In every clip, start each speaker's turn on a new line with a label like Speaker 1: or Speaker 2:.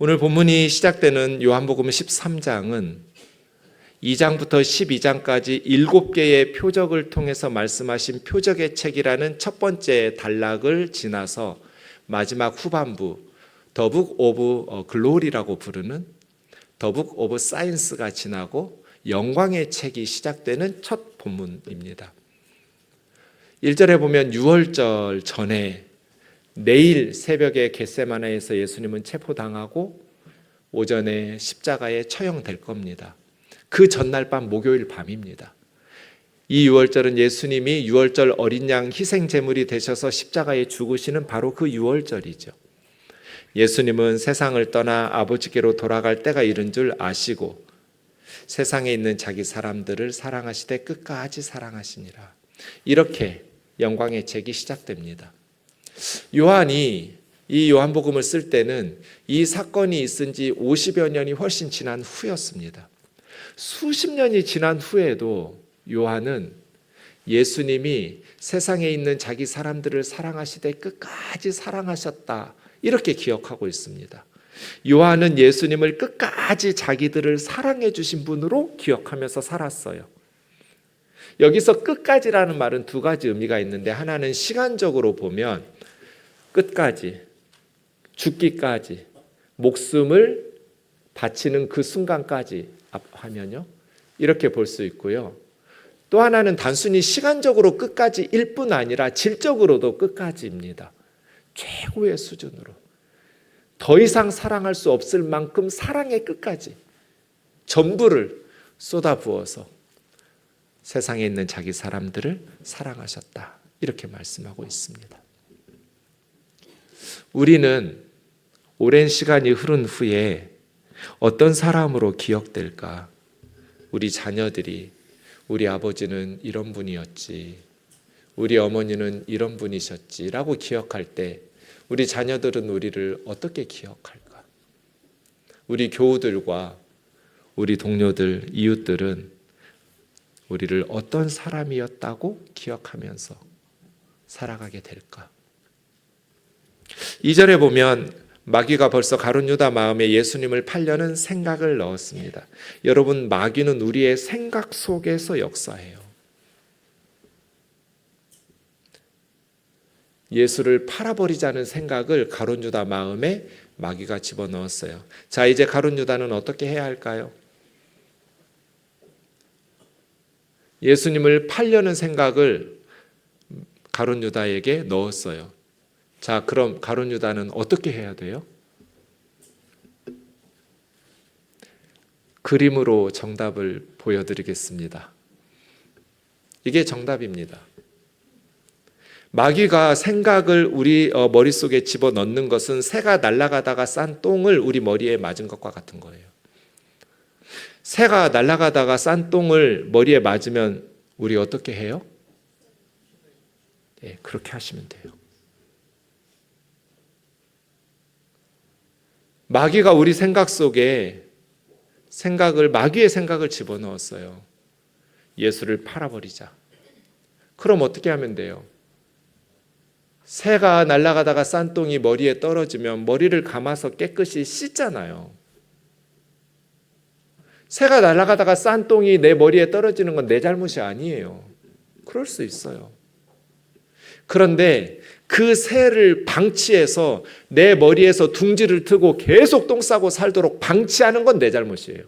Speaker 1: 오늘 본문이 시작되는 요한복음 13장은 2장부터 12장까지 7개의 표적을 통해서 말씀하신 표적의 책이라는 첫 번째 단락을 지나서 마지막 후반부 The Book of Glory라고 부르는 The Book of Science가 지나고 영광의 책이 시작되는 첫 본문입니다. 1절에 보면 유월절 전에 내일 새벽에 겟세마네에서 예수님은 체포당하고 오전에 십자가에 처형될 겁니다. 그 전날 밤 목요일 밤입니다. 이 유월절은 예수님이 유월절 어린 양 희생 제물이 되셔서 십자가에 죽으시는 바로 그 유월절이죠. 예수님은 세상을 떠나 아버지께로 돌아갈 때가 이른 줄 아시고 세상에 있는 자기 사람들을 사랑하시되 끝까지 사랑하시니라. 이렇게 영광의 책이 시작됩니다. 요한이 이 요한복음을 쓸 때는 이 사건이 있은 지 50여 년이 훨씬 지난 후였습니다. 수십 년이 지난 후에도 요한은 예수님이 세상에 있는 자기 사람들을 사랑하시되 끝까지 사랑하셨다, 이렇게 기억하고 있습니다. 요한은 예수님을 끝까지 자기들을 사랑해 주신 분으로 기억하면서 살았어요. 여기서 끝까지라는 말은 두 가지 의미가 있는데, 하나는 시간적으로 보면 끝까지, 죽기까지, 목숨을 바치는 그 순간까지 하면요, 이렇게 볼 수 있고요. 또 하나는 단순히 시간적으로 끝까지일 뿐 아니라 질적으로도 끝까지입니다. 최고의 수준으로 더 이상 사랑할 수 없을 만큼 사랑의 끝까지 전부를 쏟아부어서 세상에 있는 자기 사람들을 사랑하셨다, 이렇게 말씀하고 있습니다. 우리는 오랜 시간이 흐른 후에 어떤 사람으로 기억될까? 우리 자녀들이 우리 아버지는 이런 분이었지, 우리 어머니는 이런 분이셨지 라고 기억할 때 우리 자녀들은 우리를 어떻게 기억할까? 우리 교우들과 우리 동료들, 이웃들은 우리를 어떤 사람이었다고 기억하면서 살아가게 될까? 2절에 보면 마귀가 벌써 가룟 유다 마음에 예수님을 팔려는 생각을 넣었습니다. 여러분, 마귀는 우리의 생각 속에서 역사해요. 예수를 팔아버리자는 생각을 가룟 유다 마음에 마귀가 집어넣었어요. 자, 이제 가룟 유다는 어떻게 해야 할까요? 예수님을 팔려는 생각을 가룟 유다에게 넣었어요. 자, 그럼 가룟 유다는 어떻게 해야 돼요? 그림으로 정답을 보여드리겠습니다. 이게 정답입니다. 마귀가 생각을 우리 머릿속에 집어넣는 것은 새가 날아가다가 싼 똥을 우리 머리에 맞은 것과 같은 거예요. 새가 날아가다가 싼 똥을 머리에 맞으면 우리 어떻게 해요? 네, 그렇게 하시면 돼요. 마귀가 우리 생각 속에 마귀의 생각을 집어넣었어요. 예수를 팔아버리자. 그럼 어떻게 하면 돼요? 새가 날아가다가 싼 똥이 머리에 떨어지면 머리를 감아서 깨끗이 씻잖아요. 새가 날아가다가 싼 똥이 내 머리에 떨어지는 건 내 잘못이 아니에요. 그럴 수 있어요. 그런데 그 새를 방치해서 내 머리에서 둥지를 트고 계속 똥 싸고 살도록 방치하는 건 내 잘못이에요.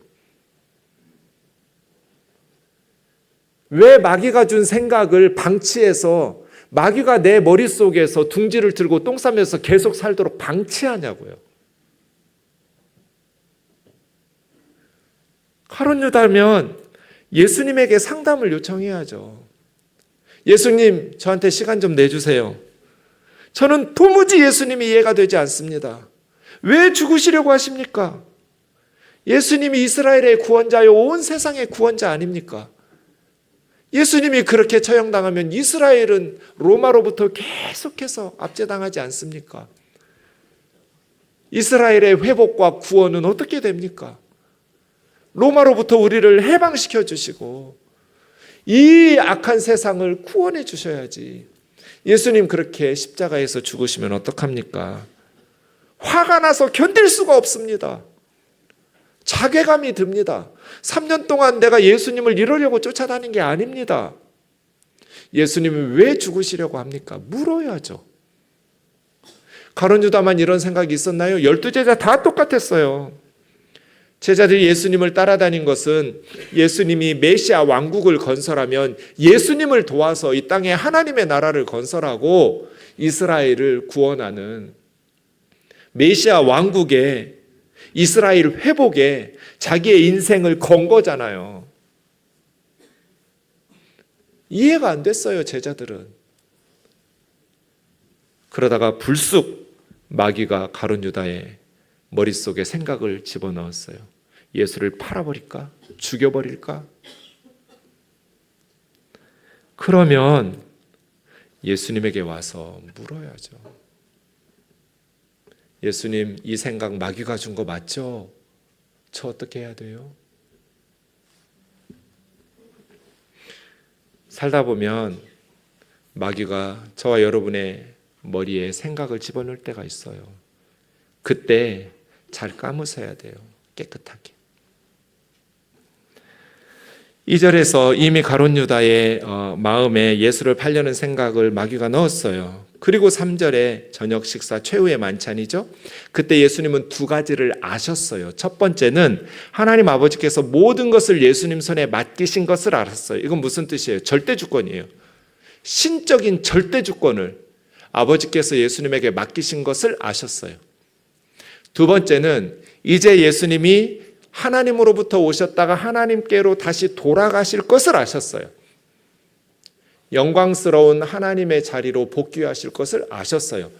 Speaker 1: 왜 마귀가 준 생각을 방치해서 마귀가 내 머릿속에서 둥지를 틀고 똥 싸면서 계속 살도록 방치하냐고요. 가룟 유다면 예수님에게 상담을 요청해야죠. 예수님, 저한테 시간 좀 내주세요. 저는 도무지 예수님이 이해가 되지 않습니다. 왜 죽으시려고 하십니까? 예수님이 이스라엘의 구원자요 온 세상의 구원자 아닙니까? 예수님이 그렇게 처형당하면 이스라엘은 로마로부터 계속해서 압제당하지 않습니까? 이스라엘의 회복과 구원은 어떻게 됩니까? 로마로부터 우리를 해방시켜 주시고 이 악한 세상을 구원해 주셔야지. 예수님 그렇게 십자가에서 죽으시면 어떡합니까? 화가 나서 견딜 수가 없습니다. 자괴감이 듭니다. 3년 동안 내가 예수님을 이루려고 쫓아다닌 게 아닙니다. 예수님이 왜 죽으시려고 합니까? 물어야죠. 가룟 유다만 이런 생각이 있었나요? 12제자 다 똑같았어요. 제자들이 예수님을 따라다닌 것은 예수님이 메시아 왕국을 건설하면 예수님을 도와서 이 땅에 하나님의 나라를 건설하고 이스라엘을 구원하는 메시아 왕국에 이스라엘 회복에 자기의 인생을 건 거잖아요. 이해가 안 됐어요, 제자들은. 그러다가 불쑥 마귀가 가룟 유다의 머릿속에 생각을 집어넣었어요. 예수를 팔아버릴까? 죽여버릴까? 그러면 예수님에게 와서 물어야죠. 예수님, 이 생각 마귀가 준 거 맞죠? 저 어떻게 해야 돼요? 살다 보면 마귀가 저와 여러분의 머리에 생각을 집어넣을 때가 있어요. 그때 잘 감으셔야 돼요. 깨끗하게. 2절에서 이미 가룟 유다의 마음에 예수를 팔려는 생각을 마귀가 넣었어요. 그리고 3절에 저녁 식사 최후의 만찬이죠. 그때 예수님은 두 가지를 아셨어요. 첫 번째는 하나님 아버지께서 모든 것을 예수님 손에 맡기신 것을 알았어요. 이건 무슨 뜻이에요? 절대 주권이에요. 신적인 절대 주권을 아버지께서 예수님에게 맡기신 것을 아셨어요. 두 번째는 이제 예수님이 하나님으로부터 오셨다가 하나님께로 다시 돌아가실 것을 아셨어요. 영광스러운 하나님의 자리로 복귀하실 것을 아셨어요.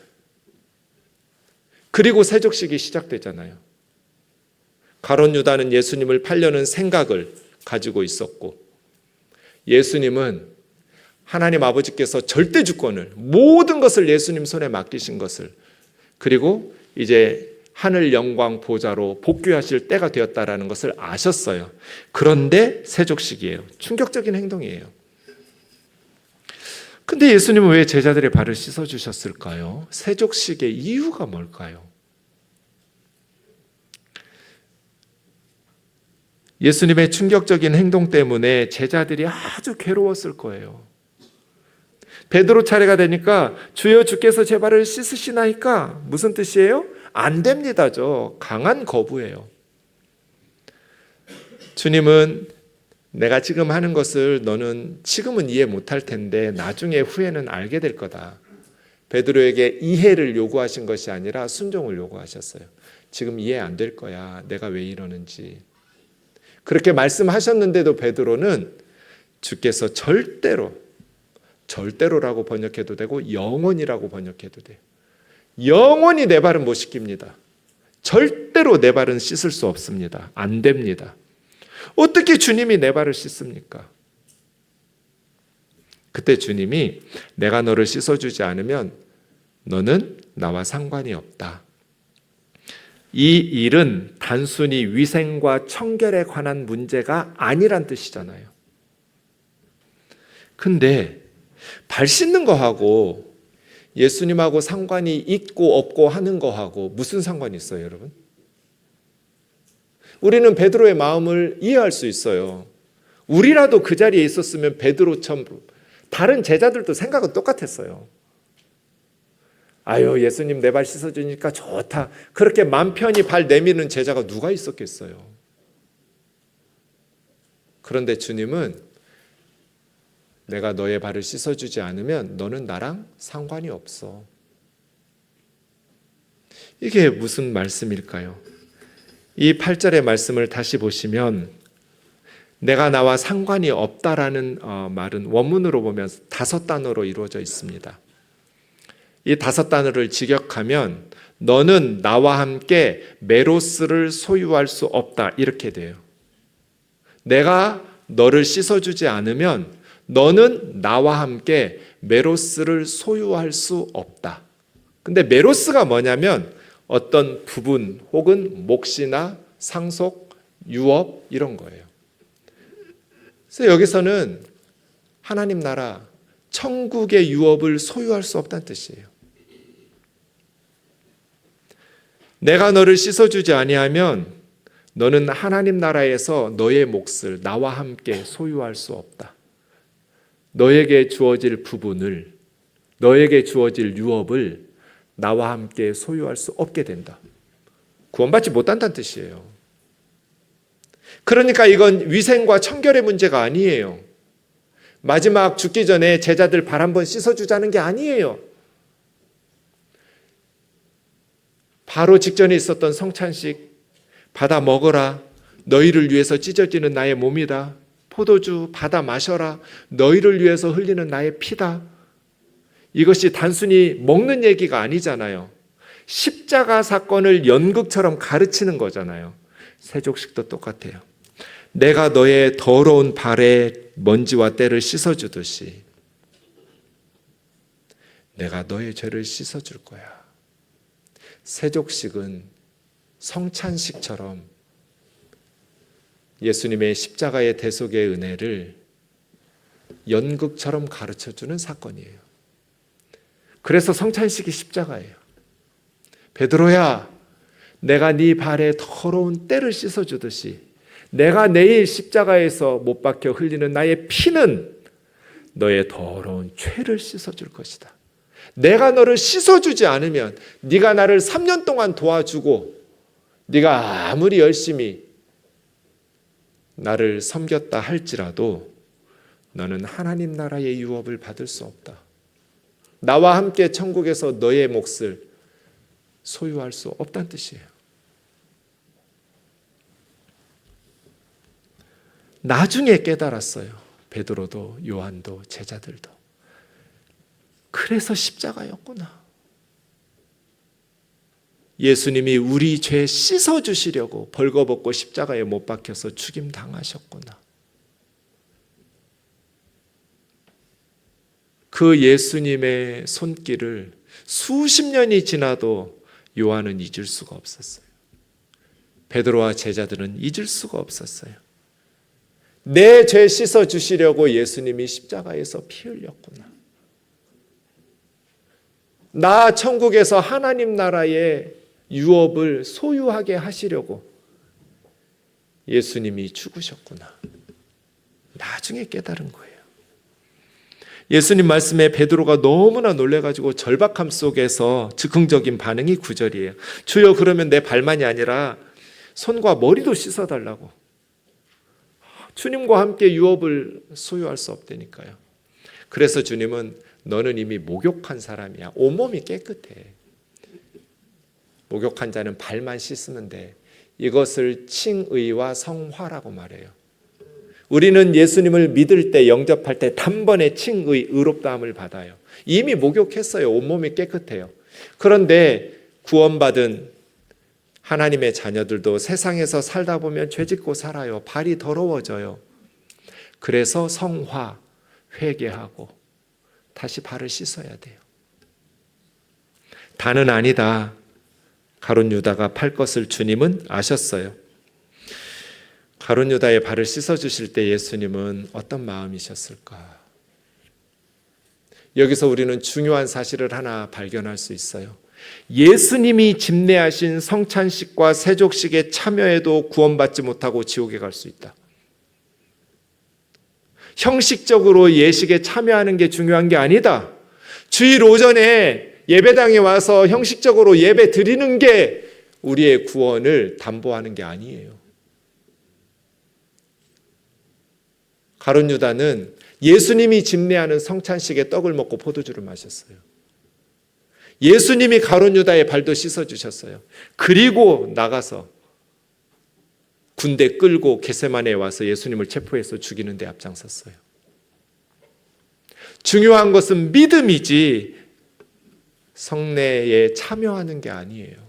Speaker 1: 그리고 세족식이 시작되잖아요. 가룟 유다는 예수님을 팔려는 생각을 가지고 있었고, 예수님은 하나님 아버지께서 절대 주권을, 모든 것을 예수님 손에 맡기신 것을, 그리고 이제 하늘 영광 보좌로 복귀하실 때가 되었다라는 것을 아셨어요. 그런데 세족식이에요. 충격적인 행동이에요. 근데 예수님은 왜 제자들의 발을 씻어주셨을까요? 세족식의 이유가 뭘까요? 예수님의 충격적인 행동 때문에 제자들이 아주 괴로웠을 거예요. 베드로 차례가 되니까 주여 주께서 제 발을 씻으시나이까? 무슨 뜻이에요? 안 됩니다죠. 강한 거부예요. 주님은 내가 지금 하는 것을 너는 지금은 이해 못할 텐데 나중에 후에는 알게 될 거다. 베드로에게 이해를 요구하신 것이 아니라 순종을 요구하셨어요. 지금 이해 안 될 거야. 내가 왜 이러는지. 그렇게 말씀하셨는데도 베드로는 주께서 절대로라고 번역해도 되고 영원이라고 번역해도 돼요. 영원히 내 발은 못 씻깁니다. 절대로 내 발은 씻을 수 없습니다. 안 됩니다. 어떻게 주님이 내 발을 씻습니까? 그때 주님이 내가 너를 씻어주지 않으면 너는 나와 상관이 없다. 이 일은 단순히 위생과 청결에 관한 문제가 아니란 뜻이잖아요. 근데 발 씻는 거하고 예수님하고 상관이 있고 없고 하는 거하고 무슨 상관이 있어요, 여러분? 우리는 베드로의 마음을 이해할 수 있어요. 우리라도 그 자리에 있었으면 베드로처럼 다른 제자들도 생각은 똑같았어요. 아유, 예수님 내 발 씻어주니까 좋다. 그렇게 맘 편히 발 내미는 제자가 누가 있었겠어요. 그런데 주님은 내가 너의 발을 씻어주지 않으면 너는 나랑 상관이 없어. 이게 무슨 말씀일까요? 이 8절의 말씀을 다시 보시면 내가 나와 상관이 없다라는 말은 원문으로 보면 5단어로 이루어져 있습니다. 이 5단어를 직역하면 너는 나와 함께 메로스를 소유할 수 없다 이렇게 돼요. 내가 너를 씻어주지 않으면 너는 나와 함께 메로스를 소유할 수 없다. 근데 메로스가 뭐냐면 어떤 부분 혹은 몫이나 상속, 유업 이런 거예요. 그래서 여기서는 하나님 나라, 천국의 유업을 소유할 수 없다는 뜻이에요. 내가 너를 씻어주지 아니하면 너는 하나님 나라에서 너의 몫을 나와 함께 소유할 수 없다. 너에게 주어질 부분을, 너에게 주어질 유업을 나와 함께 소유할 수 없게 된다. 구원받지 못한다는 뜻이에요. 그러니까 이건 위생과 청결의 문제가 아니에요. 마지막 죽기 전에 제자들 발 한번 씻어주자는 게 아니에요. 바로 직전에 있었던 성찬식, 받아 먹어라. 너희를 위해서 찢어지는 나의 몸이다. 포도주 받아 마셔라. 너희를 위해서 흘리는 나의 피다. 이것이 단순히 먹는 얘기가 아니잖아요. 십자가 사건을 연극처럼 가르치는 거잖아요. 세족식도 똑같아요. 내가 너의 더러운 발에 먼지와 때를 씻어주듯이 내가 너의 죄를 씻어줄 거야. 세족식은 성찬식처럼 예수님의 십자가의 대속의 은혜를 연극처럼 가르쳐주는 사건이에요. 그래서 성찬식이 십자가예요. 베드로야, 내가 네 발에 더러운 때를 씻어주듯이 내가 내일 십자가에서 못 박혀 흘리는 나의 피는 너의 더러운 죄를 씻어줄 것이다. 내가 너를 씻어주지 않으면 네가 나를 3년 동안 도와주고 네가 아무리 열심히 나를 섬겼다 할지라도 너는 하나님 나라의 유업을 받을 수 없다. 나와 함께 천국에서 너의 몫을 소유할 수 없다는 뜻이에요. 나중에 깨달았어요. 베드로도 요한도 제자들도. 그래서 십자가였구나. 예수님이 우리 죄 씻어주시려고 벌거벗고 십자가에 못 박혀서 죽임 당하셨구나. 그 예수님의 손길을 수십 년이 지나도 요한은 잊을 수가 없었어요. 베드로와 제자들은 잊을 수가 없었어요. 내 죄 씻어주시려고 예수님이 십자가에서 피 흘렸구나. 나 천국에서 하나님 나라의 유업을 소유하게 하시려고 예수님이 죽으셨구나. 나중에 깨달은 거예요. 예수님 말씀에 베드로가 너무나 놀래가지고 절박함 속에서 즉흥적인 반응이 9절이에요. 주여, 그러면 내 발만이 아니라 손과 머리도 씻어달라고. 주님과 함께 유업을 소유할 수 없다니까요. 그래서 주님은 너는 이미 목욕한 사람이야. 온몸이 깨끗해. 목욕한 자는 발만 씻으면 돼. 이것을 칭의와 성화라고 말해요. 우리는 예수님을 믿을 때, 영접할 때 단번에 칭의, 의롭다함을 받아요. 이미 목욕했어요. 온몸이 깨끗해요. 그런데 구원받은 하나님의 자녀들도 세상에서 살다 보면 죄짓고 살아요. 발이 더러워져요. 그래서 성화, 회개하고 다시 발을 씻어야 돼요. 다는 아니다. 가룟 유다가 팔 것을 주님은 아셨어요. 가룟 유다의 발을 씻어주실 때 예수님은 어떤 마음이셨을까? 여기서 우리는 중요한 사실을 하나 발견할 수 있어요. 예수님이 집례하신 성찬식과 세족식에 참여해도 구원받지 못하고 지옥에 갈 수 있다. 형식적으로 예식에 참여하는 게 중요한 게 아니다. 주일 오전에 예배당에 와서 형식적으로 예배 드리는 게 우리의 구원을 담보하는 게 아니에요. 가룟 유다는 예수님이 집례하는 성찬식에 떡을 먹고 포도주를 마셨어요. 예수님이 가룟 유다의 발도 씻어주셨어요. 그리고 나가서 군대 끌고 겟세마네에 와서 예수님을 체포해서 죽이는 데 앞장섰어요. 중요한 것은 믿음이지 성례에 참여하는 게 아니에요.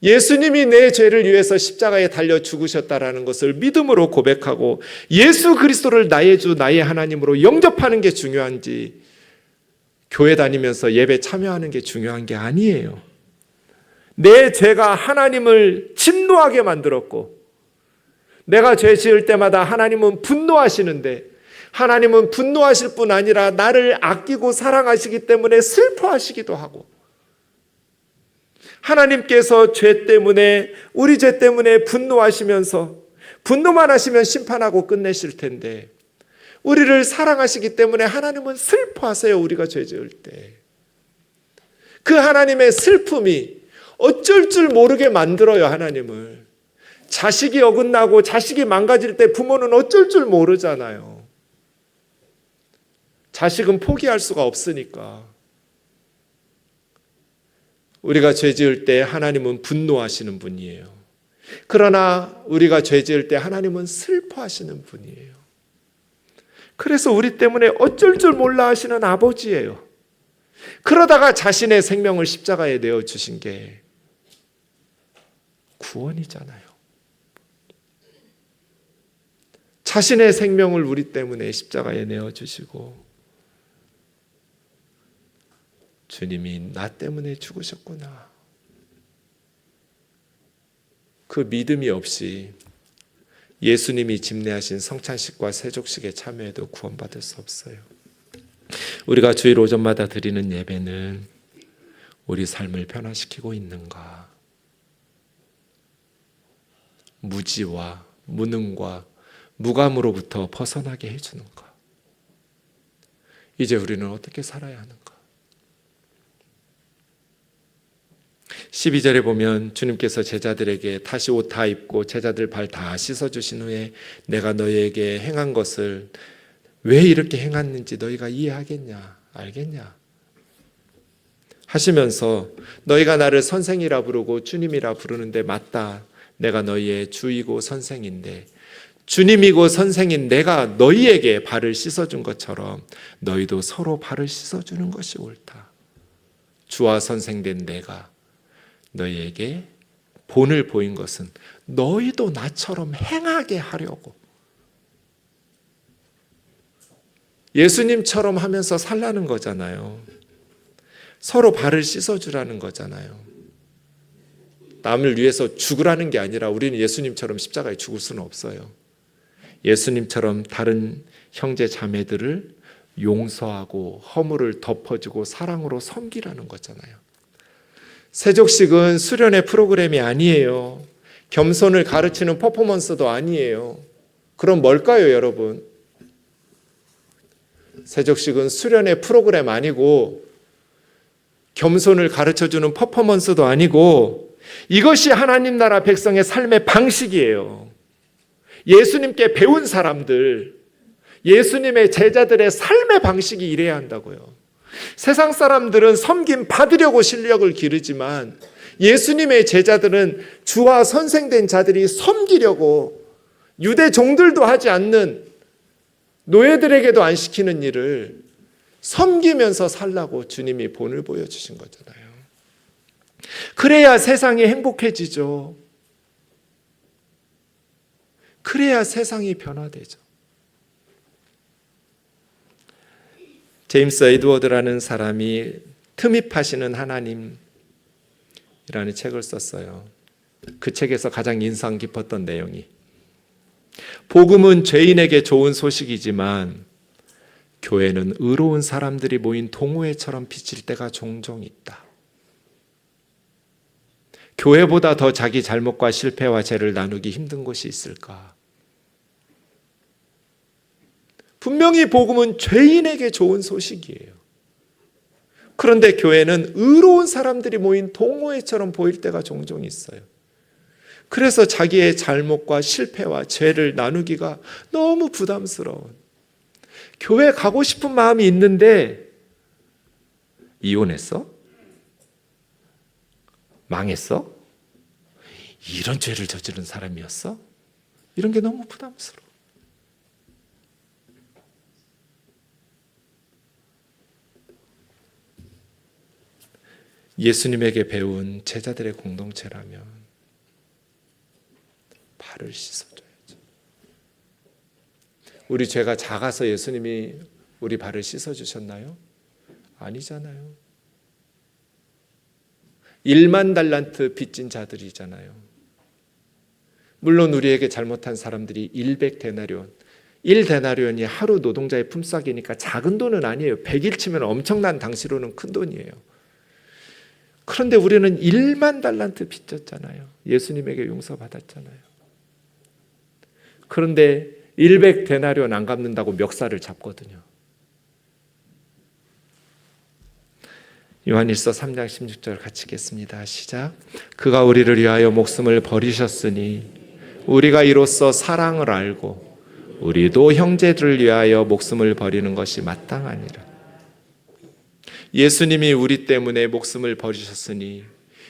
Speaker 1: 예수님이 내 죄를 위해서 십자가에 달려 죽으셨다라는 것을 믿음으로 고백하고 예수 그리스도를 나의 주, 나의 하나님으로 영접하는 게 중요한지 교회 다니면서 예배 참여하는 게 중요한 게 아니에요. 내 죄가 하나님을 진노하게 만들었고 내가 죄 지을 때마다 하나님은 분노하시는데 하나님은 분노하실 뿐 아니라 나를 아끼고 사랑하시기 때문에 슬퍼하시기도 하고 하나님께서 죄 때문에, 우리 죄 때문에 분노하시면서 분노만 하시면 심판하고 끝내실 텐데 우리를 사랑하시기 때문에 하나님은 슬퍼하세요. 우리가 죄 지을 때. 그 하나님의 슬픔이 어쩔 줄 모르게 만들어요. 하나님을. 자식이 어긋나고 자식이 망가질 때 부모는 어쩔 줄 모르잖아요. 자식은 포기할 수가 없으니까. 우리가 죄 지을 때 하나님은 분노하시는 분이에요. 그러나 우리가 죄 지을 때 하나님은 슬퍼하시는 분이에요. 그래서 우리 때문에 어쩔 줄 몰라 하시는 아버지예요. 그러다가 자신의 생명을 십자가에 내어주신 게 구원이잖아요. 자신의 생명을 우리 때문에 십자가에 내어주시고 주님이 나 때문에 죽으셨구나. 그 믿음이 없이 예수님이 집례하신 성찬식과 세족식에 참여해도 구원받을 수 없어요. 우리가 주일 오전마다 드리는 예배는 우리 삶을 변화시키고 있는가? 무지와 무능과 무감으로부터 벗어나게 해주는가? 이제 우리는 어떻게 살아야 하는가? 12절에 보면 주님께서 제자들에게 다시 옷 다 입고 제자들 발 다 씻어주신 후에 내가 너희에게 행한 것을 왜 이렇게 행했는지 너희가 이해하겠냐? 알겠냐? 하시면서 너희가 나를 선생이라 부르고 주님이라 부르는데 맞다. 내가 너희의 주이고 선생인데 주님이고 선생인 내가 너희에게 발을 씻어준 것처럼 너희도 서로 발을 씻어주는 것이 옳다. 주와 선생된 내가 너희에게 본을 보인 것은 너희도 나처럼 행하게 하려고, 예수님처럼 하면서 살라는 거잖아요. 서로 발을 씻어주라는 거잖아요. 남을 위해서 죽으라는 게 아니라 우리는 예수님처럼 십자가에 죽을 수는 없어요. 예수님처럼 다른 형제 자매들을 용서하고 허물을 덮어주고 사랑으로 섬기라는 거잖아요. 세족식은 수련의 프로그램이 아니에요. 겸손을 가르치는 퍼포먼스도 아니에요. 그럼 뭘까요, 여러분? 세족식은 수련의 프로그램 아니고 겸손을 가르쳐주는 퍼포먼스도 아니고 이것이 하나님 나라 백성의 삶의 방식이에요. 예수님께 배운 사람들, 예수님의 제자들의 삶의 방식이 이래야 한다고요. 세상 사람들은 섬김 받으려고 실력을 기르지만 예수님의 제자들은 주와 선생된 자들이 섬기려고 유대 종들도 하지 않는, 노예들에게도 안 시키는 일을 섬기면서 살라고 주님이 본을 보여주신 거잖아요. 그래야 세상이 행복해지죠. 그래야 세상이 변화되죠. 제임스 에드워드라는 사람이 틈입하시는 하나님이라는 책을 썼어요. 그 책에서 가장 인상 깊었던 내용이, 복음은 죄인에게 좋은 소식이지만 교회는 의로운 사람들이 모인 동호회처럼 비칠 때가 종종 있다. 교회보다 더 자기 잘못과 실패와 죄를 나누기 힘든 곳이 있을까? 분명히 복음은 죄인에게 좋은 소식이에요. 그런데 교회는 의로운 사람들이 모인 동호회처럼 보일 때가 종종 있어요. 그래서 자기의 잘못과 실패와 죄를 나누기가 너무 부담스러운, 교회 가고 싶은 마음이 있는데 이혼했어? 망했어? 이런 죄를 저지른 사람이었어? 이런 게 너무 부담스러워. 예수님에게 배운 제자들의 공동체라면 발을 씻어줘야죠. 우리 죄가 작아서 예수님이 우리 발을 씻어주셨나요? 아니잖아요. 1만 달란트 빚진 자들이잖아요. 물론 우리에게 잘못한 사람들이 100데나리온, 1데나리온이 하루 노동자의 품삯이니까 작은 돈은 아니에요. 100일 치면 엄청난 당시로는 큰 돈이에요. 그런데 우리는 1만 달란트 빚졌잖아요. 예수님에게 용서받았잖아요. 그런데 100데나리온 안 갚는다고 멱살을 잡거든요. 요한일서 3장 16절 같이 읽겠습니다. 시작. 그가 우리를 위하여 목숨을 버리셨으니 우리가 이로써 사랑을 알고 우리도 형제들을 위하여 목숨을 버리는 것이 마땅하니라. 예수님이 우리 때문에 목숨을 버리셨으니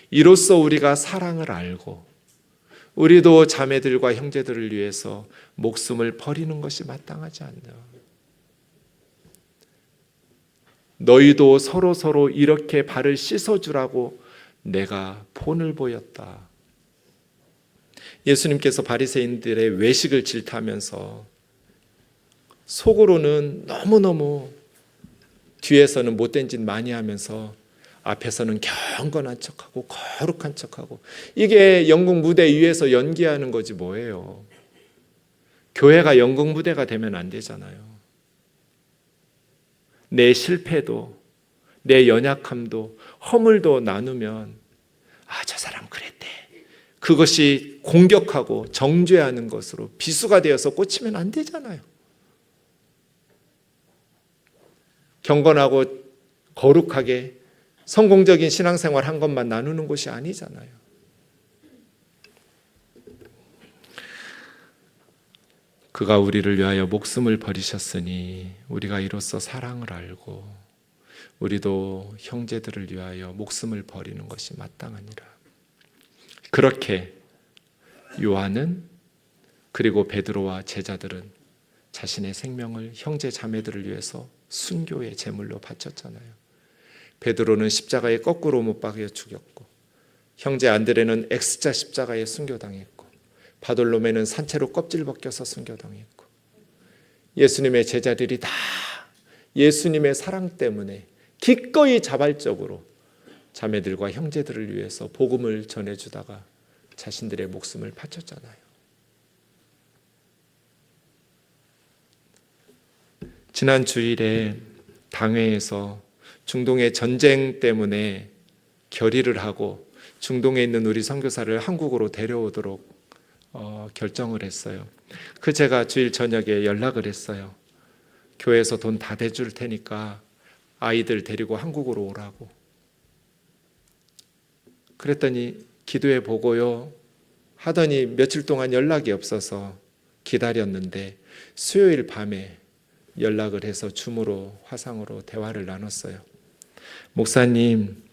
Speaker 1: 이로써 우리가 사랑을 알고 우리도 자매들과 형제들을 위해서 목숨을 버리는 것이 마땅하지 않나. 너희도 서로 이렇게 발을 씻어주라고 내가 본을 보였다. 예수님께서 바리새인들의 외식을 질타하면서 속으로는 너무너무 뒤에서는 못된 짓 많이 하면서 앞에서는 경건한 척하고 거룩한 척하고, 이게 연극 무대 위에서 연기하는 거지 뭐예요. 교회가 연극 무대가 되면 안 되잖아요. 내 실패도 내 연약함도 허물도 나누면 저 사람 그랬대, 그것이 공격하고 정죄하는 것으로 비수가 되어서 꽂히면 안 되잖아요. 경건하고 거룩하게 성공적인 신앙생활 한 것만 나누는 것이 아니잖아요. 그가 우리를 위하여 목숨을 버리셨으니 우리가 이로써 사랑을 알고 우리도 형제들을 위하여 목숨을 버리는 것이 마땅하니라. 그렇게 요한은, 그리고 베드로와 제자들은 자신의 생명을 형제 자매들을 위해서 순교의 제물로 바쳤잖아요. 베드로는 십자가에 거꾸로 못 박여 죽였고, 형제 안드레는 X자 십자가에 순교당했고, 바돌로메는 산채로 껍질 벗겨서 순교당했고, 예수님의 제자들이 다 예수님의 사랑 때문에 기꺼이 자발적으로 자매들과 형제들을 위해서 복음을 전해주다가 자신들의 목숨을 바쳤잖아요. 지난 주일에 당회에서 중동의 전쟁 때문에 결의를 하고 중동에 있는 우리 선교사를 한국으로 데려오도록 결정을 했어요. 제가 주일 저녁에 연락을 했어요. 교회에서 돈 다 대줄 테니까 아이들 데리고 한국으로 오라고. 그랬더니 기도해 보고요 하더니 며칠 동안 연락이 없어서 기다렸는데 수요일 밤에 연락을 해서 줌으로 화상으로 대화를 나눴어요. 목사님,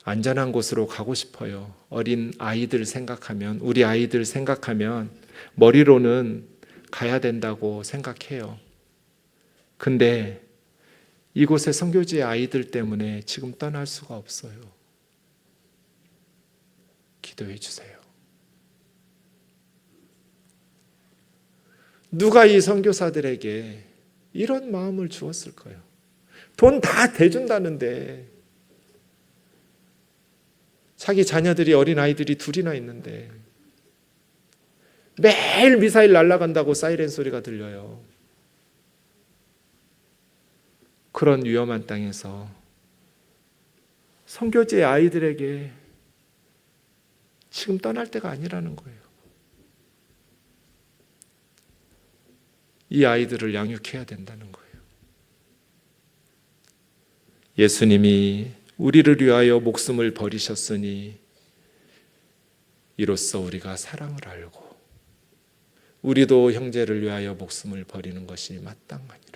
Speaker 1: 안전한 곳으로 가고 싶어요. 어린 아이들 생각하면, 우리 아이들 생각하면 머리로는 가야 된다고 생각해요. 근데 이곳의 선교지의 아이들 때문에 지금 떠날 수가 없어요. 기도해 주세요. 누가 이 선교사들에게 이런 마음을 주었을까요? 돈 다 대준다는데, 자기 자녀들이, 어린 아이들이 둘이나 있는데 매일 미사일 날아간다고 사이렌 소리가 들려요. 그런 위험한 땅에서 선교지의 아이들에게 지금 떠날 때가 아니라는 거예요. 이 아이들을 양육해야 된다는 거예요. 예수님이 우리를 위하여 목숨을 버리셨으니 이로써 우리가 사랑을 알고 우리도 형제를 위하여 목숨을 버리는 것이 마땅하니라.